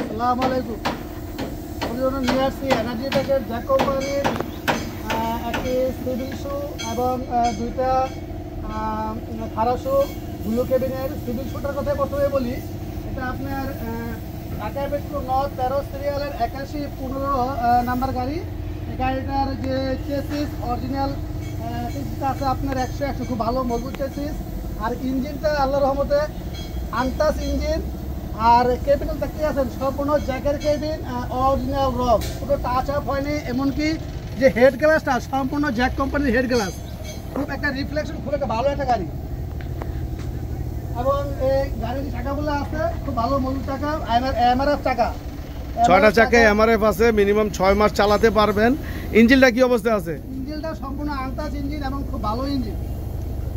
আসসালামু আলাইকুম। আমি জন্য নিয়ে আসছি এনার্জি প্যাকেট জ্যাক কোম্পানির একটি সিভিল শু এবং দুইটা খাড়া শু ব্লু কেবিনের। সিভিল শুটার কথা প্রথমে বলি, এটা আপনার ঢাকা মেট্রো 9-13 সিরিয়ালের 81-15 নাম্বার গাড়ি। এই গাড়িটার যে চেসিস অরিজিনাল চেসিসটা আছে আপনার 100 খুব ভালো মজবুত চেসিস। আর ইঞ্জিনটা আল্লাহর রহমতে আনটাস ইঞ্জিন। আর কেবিন দেখতে আছেন সম্পূর্ণ জ্যাকের কেবিন, অরিজিনাল রক, পুরো টাচ আপ হয়নি। এমনকি যে হেড গ্লাসটা সম্পূর্ণ জ্যাক কোম্পানির হেড গ্লাস, খুব একটা রিফ্লেকশন, খুব একটা ভালো একটা গাড়ি। এবং এই গাড়ির চাকাগুলো আছে খুব ভালো মজবুত চাকা, এমআরএফ চাকা, 6টা চাকায় এমআরএফ আছে, মিনিমাম 6 মাস চালাতে পারবেন। ইঞ্জিনটা কি অবস্থা আছে? ইঞ্জিনটা সম্পূর্ণ আনটাচ ইঞ্জিন এবং খুব ভালো ইঞ্জিন,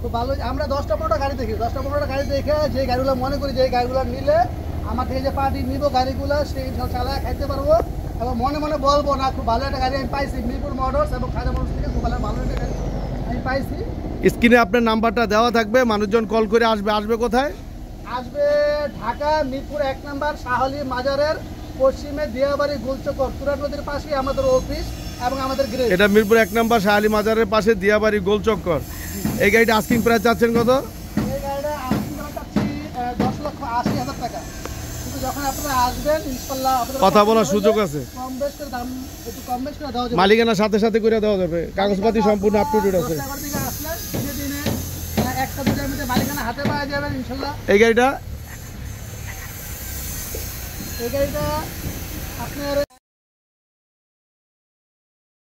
খুব ভালো। আমরা 10টা-15টা গাড়ি দেখি, 10টা-15টা গাড়ি দেখে যে গাড়িগুলো মনে করি যে গাড়িগুলো নিলে আমার থেকে যে পার্টি নিব গাড়িগুলো সেই চালায় খাইতে পারবো এবং মনে মনে বলবো না খুব ভালো একটা গাড়ি আমি পাইছি। মিরপুর মোটরস এবং খাজা মোটরস থেকে খুব ভালো একটা গাড়ি আমি পাইছি। স্ক্রিনে আপনার নাম্বারটা দেওয়া থাকবে, মানুষজন কল করে আসবে কোথায়? আসবে ঢাকা মিরপুর 1 নম্বর শাহলী মাজারের পশ্চিমে দিয়াবাড়ি গোলচক্কর তুরাগ নদীর পাশে আমাদের অফিস এবং আমাদের গ্রেড। এটা মিরপুর 1 নম্বর শাহলী মাজারের পাশে দিয়াবাড়ি গোলচক্কর। এই গাড়িটা আস্কিং প্রাইস চাচ্ছেন কত? এই গাড়িটা আস্কিং প্রাইস চাচ্ছি 10,80,000 টাকা। কিন্তু যখন আপনারা আসবেন ইনশাআল্লাহ কথা বলার সুযোগ আছে, কম বেশ করে দাম একটু কম বেশ করে দেওয়া যাবে। মালিকানা সাথে সাথে করে দেওয়া যাবে, কাগজপাতি সম্পূর্ণ আপ টু ডেট আছে। একটা দুটার মধ্যে মালিকানা হাতে পাওয়া যাবে ইনশাআল্লাহ। এই গাড়িটা আপনার